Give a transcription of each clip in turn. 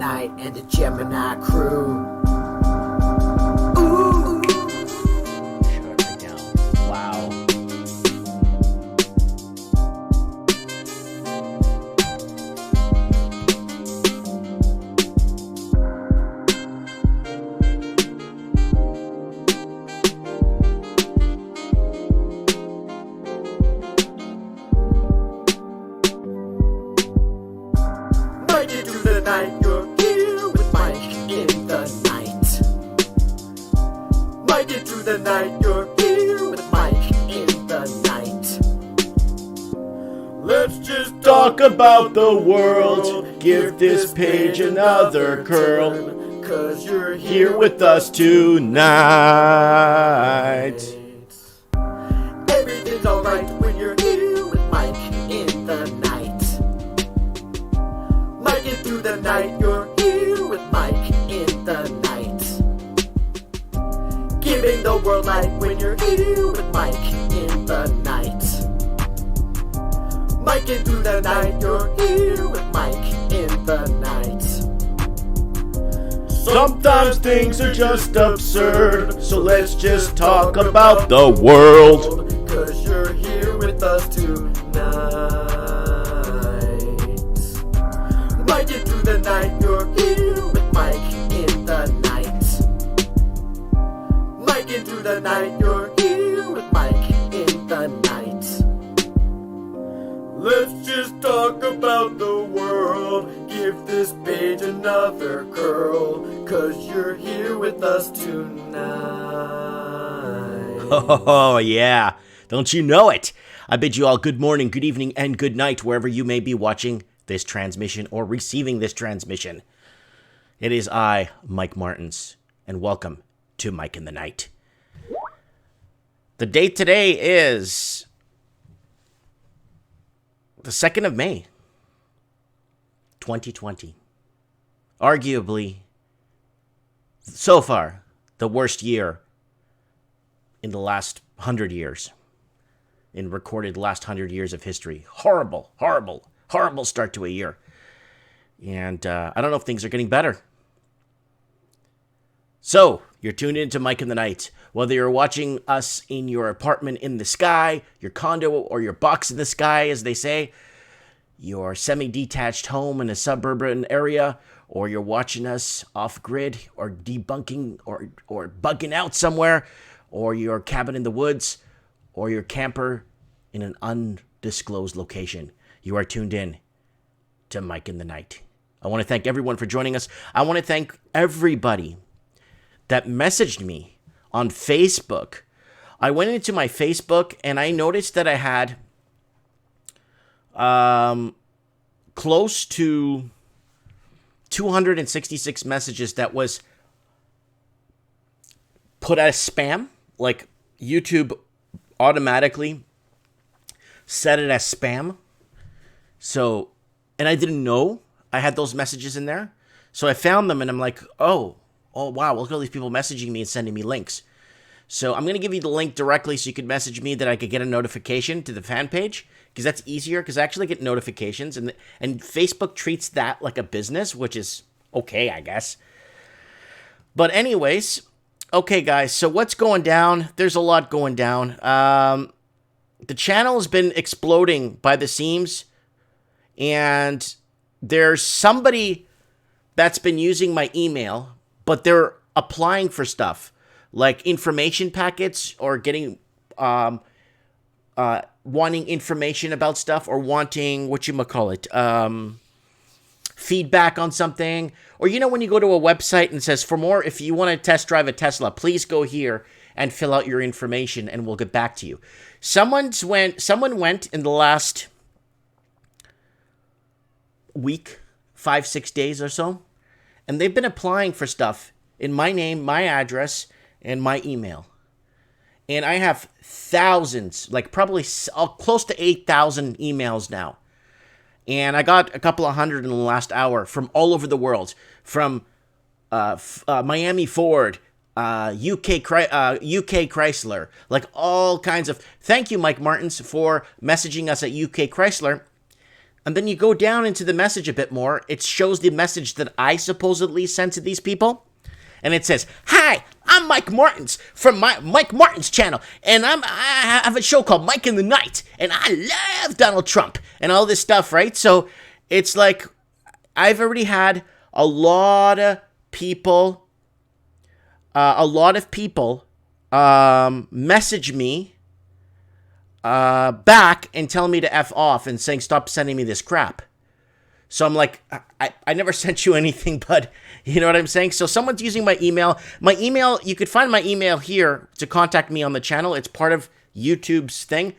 Night and the Gemini crew. Shut it down. Wow. Mike into the night, you're here with Mike in the night. Mike into the night, you're here with Mike in the night. Let's just Talk about the world. Give this page another curl. 'Cause you're Here with us tonight. Everything's alright when you're here with Mike in the night. Mike into the night, you're here with Mike in the night. Giving the world light when you're here with Mike in the night. Mike into the night, you're here with Mike in the night. Sometimes things are just absurd, so let's just talk about the world. 'Cause you're here with us tonight. Mike into the night, you're here with Mike in the night. Mike into the night, you're here with Mike in the night. Let's just talk about the world. Give this page another curl. 'Cause you're here with us tonight. Oh, yeah. Don't you know it? I bid you all good morning, good evening, and good night, wherever you may be watching this transmission or receiving this transmission. It is I, Mike Martins, and welcome to Mike in the Night. The date today is the 2nd of May, 2020. Arguably, so far, the worst year in the last 100 years. In recorded last 100 years of history. Horrible, horrible, horrible start to a year. And I don't know if things are getting better. So, you're tuned into Mike in the Night. Whether you're watching us in your apartment in the sky, your condo, or your box in the sky, as they say, your semi-detached home in a suburban area, or you're watching us off-grid, or debunking, or bugging out somewhere, or your cabin in the woods, or your camper in an undisclosed location, you are tuned in to Mike in the Night. I want to thank everyone for joining us. I want to thank everybody that messaged me on Facebook. I went into my Facebook and I noticed that I had close to 266 messages that was put as spam. Like YouTube automatically set it as spam. So, and I didn't know I had those messages in there. So I found them and I'm like, oh wow, look at all these people messaging me and sending me links. So I'm going to give you the link directly so you could message me that I could get a notification to the fan page, because that's easier, because I actually get notifications, and Facebook treats that like a business, which is okay, I guess. But anyways, okay, guys, so what's going down? There's a lot going down. The channel has been exploding by the seams, and there's somebody that's been using my email, but they're applying for stuff like information packets, or getting wanting information about stuff, or wanting feedback on something. Or when you go to a website and it says, for more, if you want to test drive a Tesla, please go here and fill out your information and we'll get back to you. Someone went in the last week, 5-6 days or so, and they've been applying for stuff in my name, my address, and my email. And I have thousands, like probably close to 8,000 emails now. And I got a couple of hundred in the last hour from all over the world, from Miami Ford, UK Chrysler, like all kinds of. Thank you, Mike Martins, for messaging us at UK Chrysler. And then you go down into the message a bit more. It shows the message that I supposedly sent to these people. And it says, "Hi, I'm Mike Martins from Mike Martins channel. And I have a show called Mike in the Night. And I love Donald Trump." And all this stuff, right? So it's like, I've already had a lot of people message me back and tell me to F off and saying, "Stop sending me this crap." So I'm like, I never sent you anything, but you know what I'm saying? So someone's using my email. My email, you could find my email here to contact me on the channel. It's part of YouTube's thing.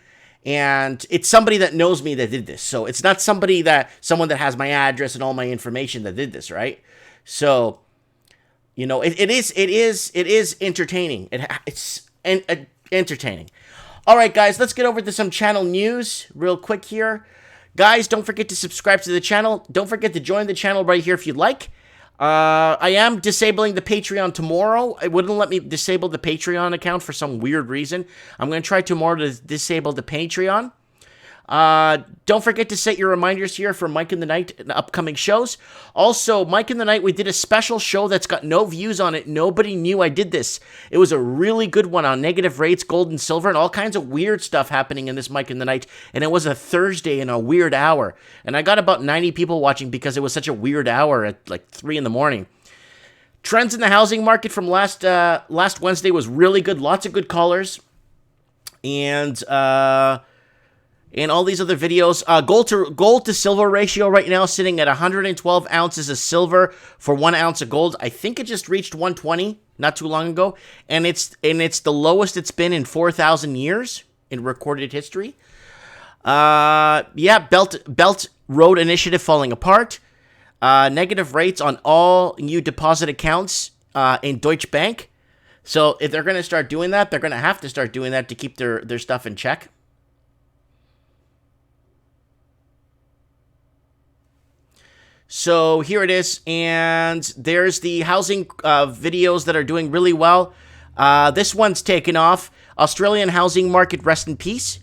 And it's somebody that knows me that did this. So it's not someone that has my address and all my information that did this, right? So, you know, it is entertaining. It's entertaining. All right, guys, let's get over to some channel news real quick here. Guys, don't forget to subscribe to the channel. Don't forget to join the channel right here if you'd like. I am disabling the Patreon tomorrow. It wouldn't let me disable the Patreon account for some weird reason. I'm going to try tomorrow to disable the Patreon. Don't forget to set your reminders here for Mike in the Night and upcoming shows. Also, Mike in the Night, we did a special show that's got no views on it. Nobody knew I did this. It was a really good one on negative rates, gold and silver, and all kinds of weird stuff happening in this Mike in the Night. And it was a Thursday in a weird hour. And I got about 90 people watching because it was such a weird hour at like 3 in the morning. Trends in the housing market from last Wednesday was really good. Lots of good callers. And all these other videos. Gold to silver ratio right now sitting at 112 ounces of silver for 1 ounce of gold. I think it just reached 120 not too long ago, and it's the lowest it's been in 4,000 years in recorded history. Belt Road Initiative falling apart. Negative rates on all new deposit accounts in Deutsche Bank. So if they're going to start doing that, they're going to have to start doing that to keep their stuff in check. So here it is, and there's the housing videos that are doing really well. This one's taken off. Australian housing market, rest in peace.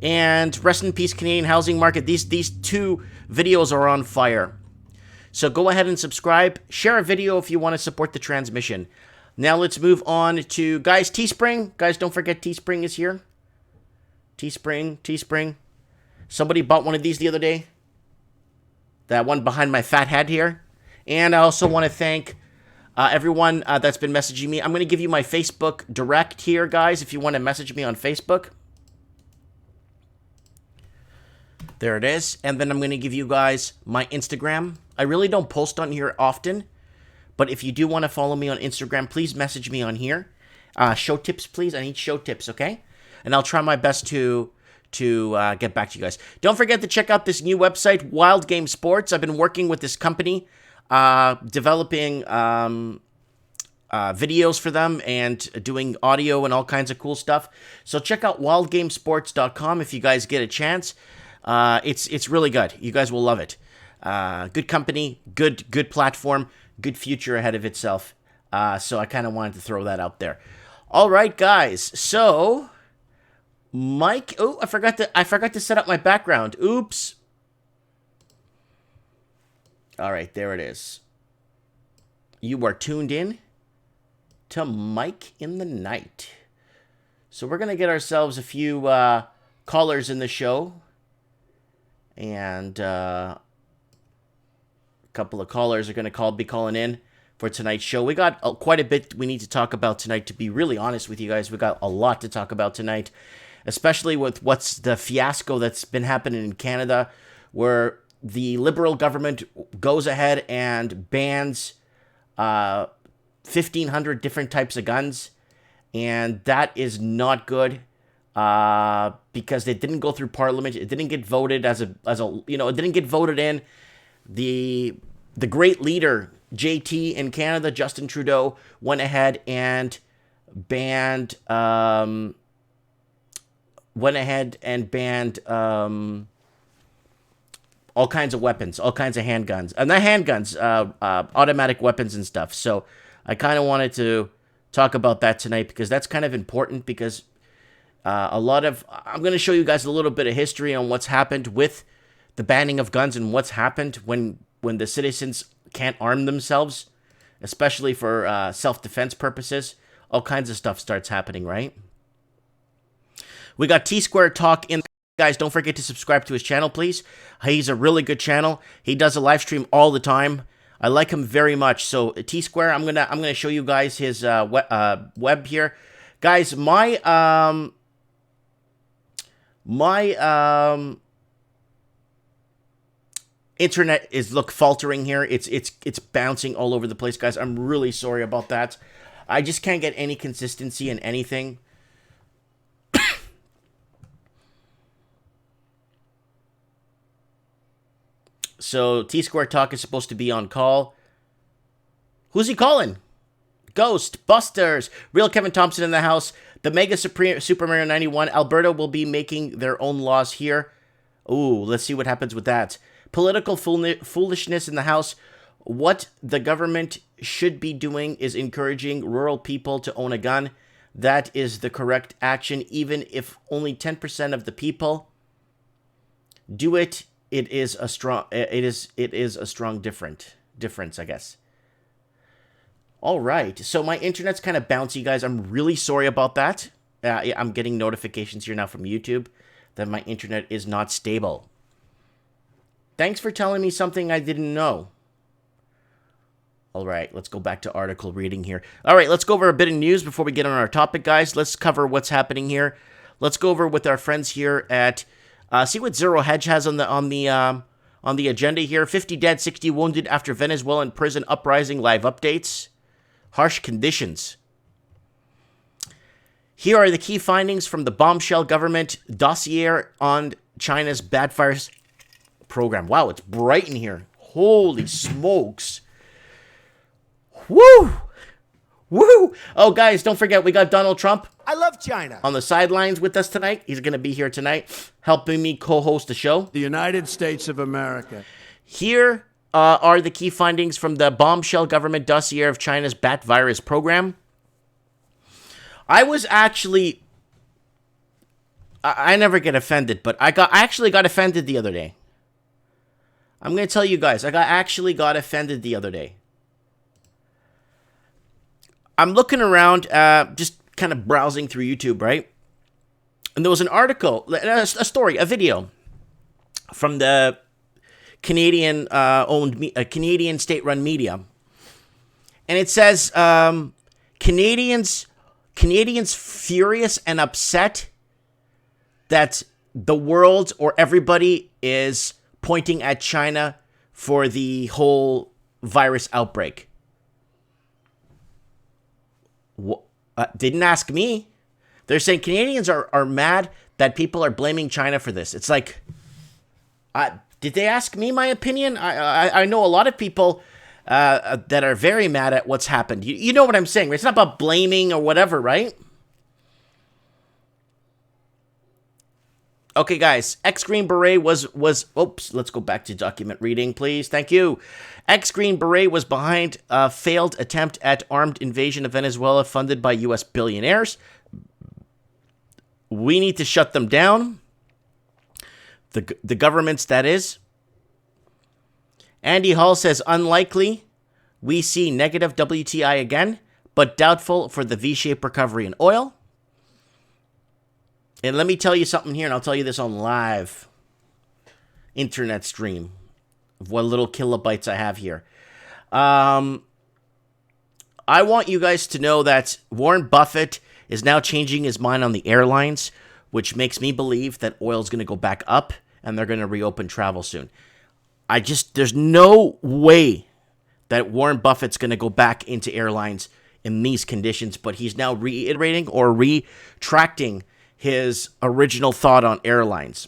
And rest in peace, Canadian housing market. These two videos are on fire. So go ahead and subscribe. Share a video if you want to support the transmission. Now let's move on to, guys, Teespring. Guys, don't forget Teespring is here. Teespring. Somebody bought one of these the other day. That one behind my fat head here. And I also want to thank everyone that's been messaging me. I'm going to give you my Facebook direct here, guys, if you want to message me on Facebook. There it is. And then I'm going to give you guys my Instagram. I really don't post on here often, but if you do want to follow me on Instagram, please message me on here. Show tips, please. I need show tips, okay? And I'll try my best to get back to you guys. Don't forget to check out this new website, Wild Game Sports. I've been working with this company, developing videos for them and doing audio and all kinds of cool stuff. So check out wildgamesports.com if you guys get a chance. It's really good. You guys will love it. Good company, good platform, good future ahead of itself. So I kind of wanted to throw that out there. All right, guys. So Mike, oh, I forgot to set up my background. Oops. All right, there it is. You are tuned in to Mike in the Night. So we're going to get ourselves a few callers in the show. And a couple of callers are going to be calling in for tonight's show. We got quite a bit we need to talk about tonight, to be really honest with you guys. We got a lot to talk about tonight, especially with what's the fiasco that's been happening in Canada, where the Liberal government goes ahead and bans 1,500 different types of guns, and that is not good. Because it didn't go through Parliament, it didn't get voted it didn't get voted in. The great leader JT in Canada, Justin Trudeau, went ahead and banned all kinds of weapons, all kinds of handguns, not handguns, automatic weapons and stuff. So I kind of wanted to talk about that tonight because that's kind of important because I'm going to show you guys a little bit of history on what's happened with the banning of guns and what's happened when the citizens can't arm themselves, especially for self-defense purposes, all kinds of stuff starts happening, right? We got T-Square Talk in. Guys, don't forget to subscribe to his channel, please. He's a really good channel. He does a live stream all the time. I like him very much. So T-Square, I'm gonna show you guys his web here, guys. My internet is faltering here. It's bouncing all over the place, guys. I'm really sorry about that. I just can't get any consistency in anything. So T-Square Talk is supposed to be on call. Who's he calling? Ghostbusters. Real Kevin Thompson in the house. The Mega Super Mario 91. Alberta will be making their own laws here. Ooh, let's see what happens with that. Political foolishness in the house. What the government should be doing is encouraging rural people to own a gun. That is the correct action, even if only 10% of the people do it. It is a strong difference, I guess. All right, so my internet's kind of bouncy, guys. I'm really sorry about that. I'm getting notifications here now from YouTube that my internet is not stable. Thanks for telling me something I didn't know. All right, let's go back to article reading here. All right, let's go over a bit of news before we get on our topic, guys. Let's cover what's happening here. Let's go over with our friends here at see what Zero Hedge has on the agenda here. 50 dead, 60 wounded after Venezuelan prison uprising. Live updates. Harsh conditions. Here are the key findings from the bombshell government dossier on China's bad virus program. Wow, it's bright in here. Holy smokes. Woo! Woo! Oh, guys, don't forget, we got Donald Trump. I love China. On the sidelines with us tonight. He's going to be here tonight, helping me co-host the show. The United States of America. Here are the key findings from the bombshell government dossier of China's bat virus program. I was actually... I never get offended, but I actually got offended the other day. I'm going to tell you guys, I actually got offended the other day. I'm looking around, just kind of browsing through YouTube, right? And there was an article, a story, a video from the Canadian Canadian state-run media, and it says Canadians furious and upset that the world or everybody is pointing at China for the whole virus outbreak. Didn't ask me. They're saying Canadians are mad that people are blaming China for this. It's like, did they ask me my opinion? I know a lot of people that are very mad at what's happened. You know what I'm saying, right? It's not about blaming or whatever, right? Okay, guys. Ex-Green Beret was... Oops, let's go back to document reading, please. Thank you. Ex-Green Beret was behind a failed attempt at armed invasion of Venezuela funded by U.S. billionaires. We need to shut them down. The governments, that is. Andy Hall says, unlikely we see negative WTI again, but doubtful for the V-shaped recovery in oil. And let me tell you something here, and I'll tell you this on live internet stream of what little kilobytes I have here. I want you guys to know that Warren Buffett is now changing his mind on the airlines, which makes me believe that oil is going to go back up and they're going to reopen travel soon. There's no way that Warren Buffett's going to go back into airlines in these conditions, but he's now reiterating or retracting his original thought on airlines.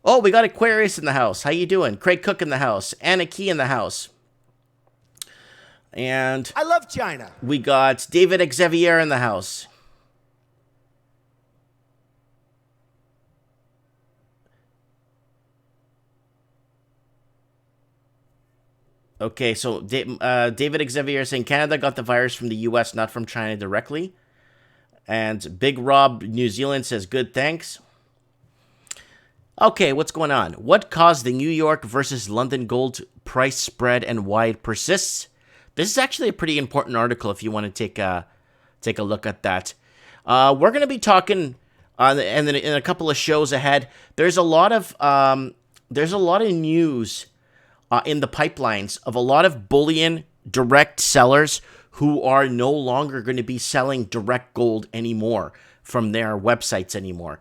Oh, we got Aquarius in the house. How you doing? Craig Cook in the house. Anna Key in the house. And I love China. We got David Xavier in the house. Okay, so David Xavier is saying Canada got the virus from the U.S., not from China directly. And Big Rob New Zealand says, good, thanks. Okay, what's going on? What caused the New York versus London gold price spread and why it persists? This is actually a pretty important article if you want to take a look at that. We're going to be talking, and then in a couple of shows ahead. There's a lot of news in the pipelines of a lot of bullion direct sellers who are no longer going to be selling direct gold anymore from their websites anymore.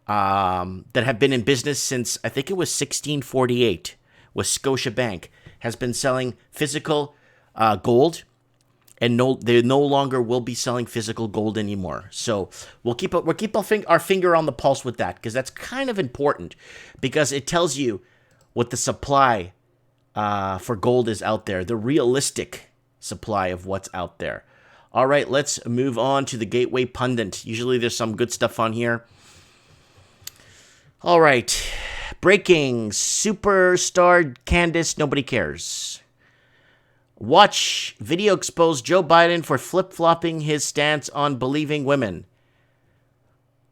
That have been in business since, I think it was 1648, with Scotiabank, has been selling physical gold, and they no longer will be selling physical gold anymore. So we'll keep our finger on the pulse with that, because that's kind of important, because it tells you what the supply for gold is out there, the realistic supply of what's out there. All right, let's move on to the Gateway Pundit. Usually there's some good stuff on here. All right. Breaking. Superstar Candace, nobody cares. Watch. Video exposed Joe Biden for flip-flopping his stance on believing women.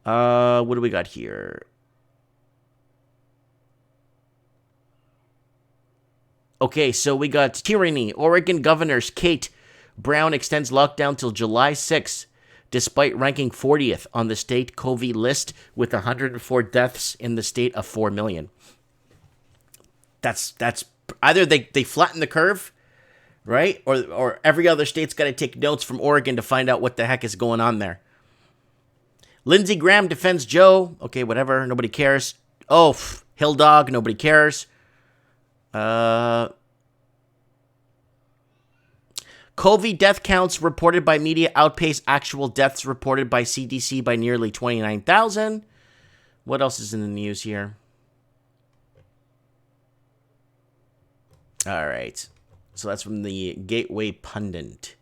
What do we got here? Okay, so we got tyranny. Oregon Governors Kate Brown extends lockdown till July 6th. Despite ranking 40th on the state COVID list with 104 deaths in the state of 4 million. That's either they flatten the curve, right? Or every other state's got to take notes from Oregon to find out what the heck is going on there. Lindsey Graham defends Joe. Okay, whatever. Nobody cares. Oh, Hill Dog. Nobody cares. COVID death counts reported by media outpace actual deaths reported by CDC by nearly 29,000. What else is in the news here? All right. So that's from the Gateway Pundit.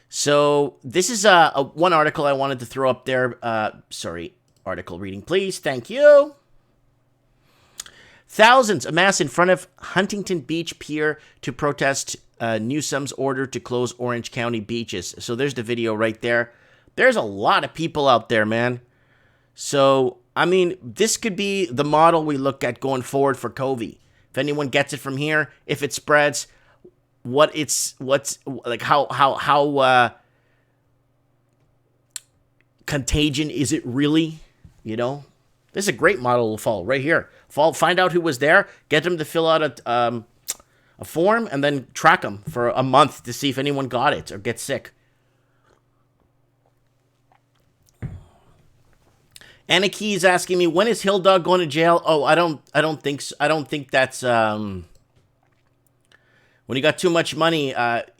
So this is one article I wanted to throw up there. Article reading, please. Thank you. Thousands amass in front of Huntington Beach Pier to protest Newsom's order to close Orange County beaches. So there's the video right there. There's a lot of people out there, man. So, I mean, this could be the model we look at going forward for COVID. If anyone gets it from here, if it spreads, how contagion is it really? You know, this is a great model to follow right here. Find out who was there, get them to fill out a form, and then track them for a month to see if anyone got it or gets sick. Anna Key is asking me, when is Hill Dog going to jail? Oh, I don't think so. I don't think that's when you got too much money,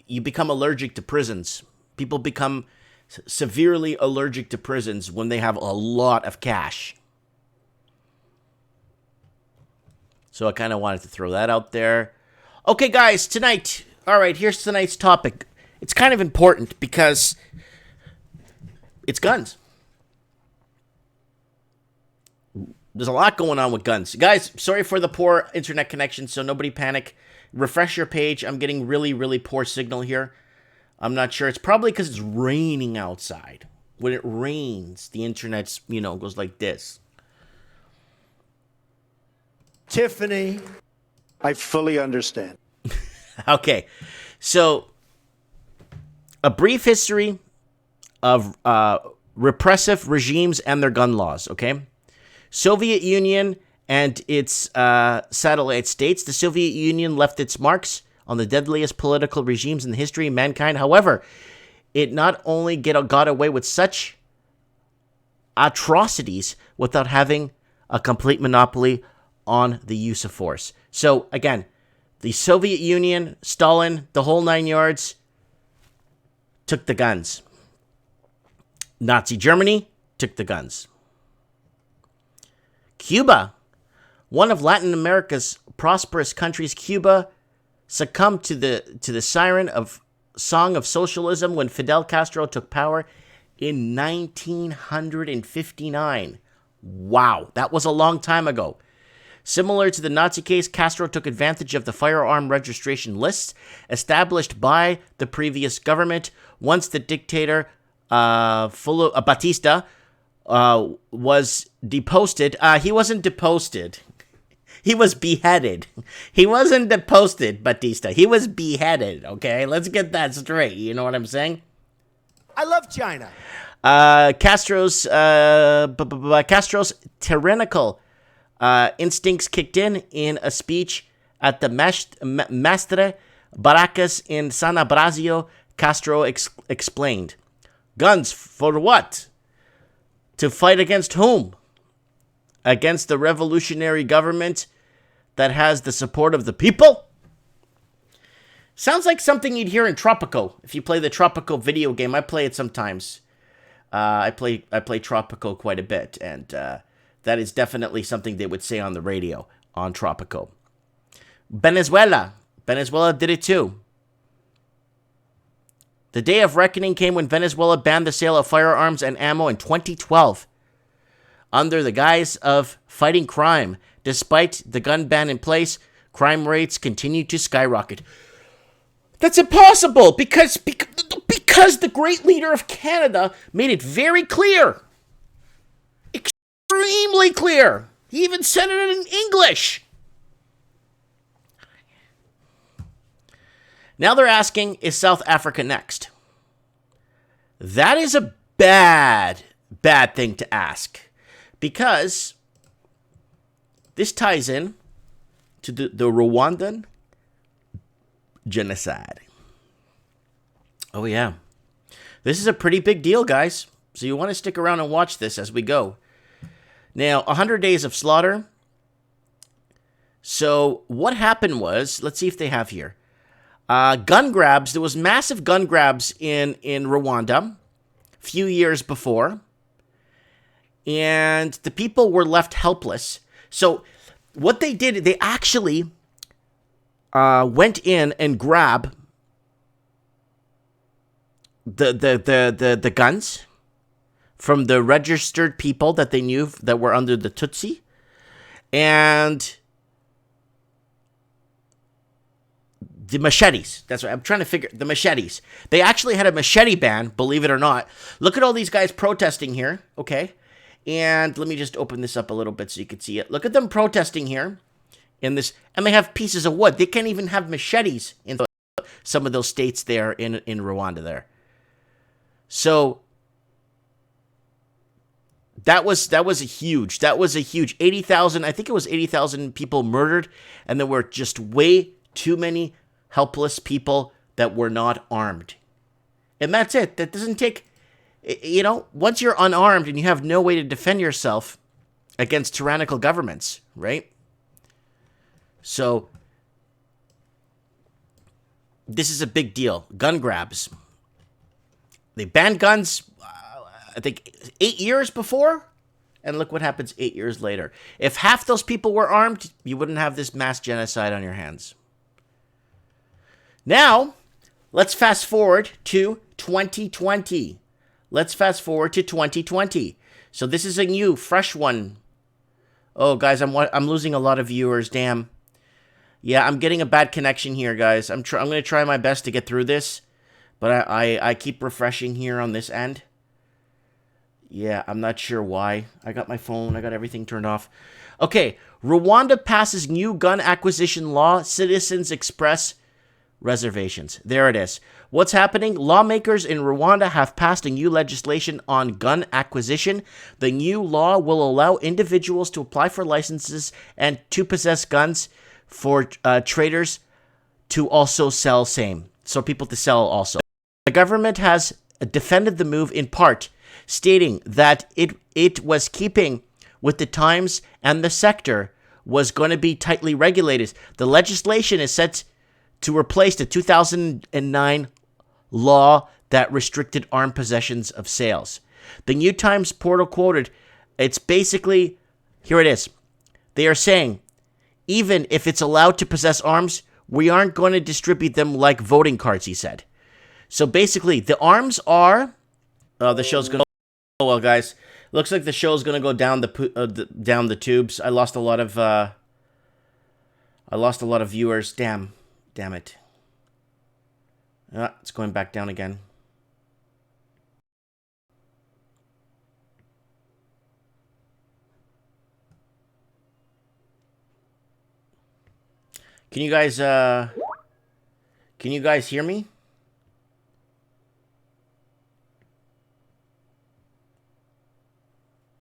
you become allergic to prisons. People become severely allergic to prisons when they have a lot of cash. So I kind of wanted to throw that out there. Okay, guys, tonight. All right, here's tonight's topic. It's kind of important because it's guns. There's a lot going on with guns. Guys, sorry for the poor internet connection, so nobody panic. Refresh your page. I'm getting really, really poor signal here. I'm not sure. It's probably because it's raining outside. When it rains, the internet's, goes like this. Tiffany. I fully understand. Okay, so a brief history of repressive regimes and their gun laws, okay? Soviet Union and its satellite states. The Soviet Union left its marks on the deadliest political regimes in the history of mankind. However, it not only got away with such atrocities without having a complete monopoly on the use of force. So, again, the Soviet Union, Stalin, the whole 9 yards, took the guns. Nazi Germany took the guns. Cuba, one of Latin America's prosperous countries, Cuba succumbed to the siren of song of socialism when Fidel Castro took power in 1959. Wow, that was a long time ago. Similar to the Nazi case, Castro took advantage of the firearm registration lists established by the previous government once the dictator Batista was deposted. He wasn't deposted. He was beheaded. He wasn't deposted, Batista. He was beheaded, okay? Let's get that straight. You know what I'm saying? I love China. Castro's tyrannical instincts kicked in a speech at the Mestre Barracas in San Abrasio. Castro explained, "Guns for what? To fight against whom? Against the revolutionary government that has the support of the people?" Sounds like something you'd hear in Tropico. If you play the Tropico video game, I play it sometimes. I play Tropico quite a bit, and that is definitely something they would say on the radio on Tropico. Venezuela did it too. The day of reckoning came when Venezuela banned the sale of firearms and ammo in 2012 under the guise of fighting crime. Despite the gun ban in place, crime rates continue to skyrocket. That's impossible because the great leader of Canada made it very clear. Extremely clear. He even said it in English. Now they're asking, is South Africa next? That is a bad thing to ask, because this ties in to the Rwandan genocide. Oh yeah. This is a pretty big deal, guys. So you want to stick around and watch this as we go. Now, 100 days of slaughter. So what happened was, let's see if they have here. Gun grabs. There was massive gun grabs in Rwanda a few years before. And the people were left helpless. So what they did, they actually went in and grabbed the guns from the registered people that they knew that were under the Tutsi. And the machetes. That's what I'm trying to figure. The machetes. They actually had a machete ban, believe it or not. Look at all these guys protesting here, okay? And let me just open this up a little bit so you can see it. Look at them protesting here in this. And they have pieces of wood. They can't even have machetes in some of those states there in Rwanda there. So that was a huge 80,000. I think it was 80,000 people murdered. And there were just way too many helpless people that were not armed. And that's it. That doesn't take, you know, once you're unarmed and you have no way to defend yourself against tyrannical governments, right? So this is a big deal. Gun grabs. They banned guns, I think, 8 years before. And look what happens 8 years later. If half those people were armed, you wouldn't have this mass genocide on your hands. Now, let's fast forward to 2020. So this is a new, fresh one. Oh, guys, I'm losing a lot of viewers. Damn. Yeah, I'm getting a bad connection here, guys. I'm going to try my best to get through this, but I keep refreshing here on this end. Yeah, I'm not sure why. I got my phone. I got everything turned off. Okay, Rwanda passes new gun acquisition law. Citizens express reservations. There it is. What's happening? Lawmakers in Rwanda have passed a new legislation on gun acquisition. The new law will allow individuals to apply for licenses and to possess guns for traders to also sell same. So people to sell also. The government has defended the move in part, stating that it was keeping with the times and the sector was going to be tightly regulated. The legislation is set to replace the 2009 law that restricted armed possessions of sales. The New Times portal quoted, it's basically, here it is. They are saying, even if it's allowed to possess arms, we aren't going to distribute them like voting cards, he said. So basically, the arms are... the show's going to... Oh, well, guys. Looks like the show's going to go down the tubes. I lost a lot of viewers. Damn it. It's going back down again. Can you guys hear me?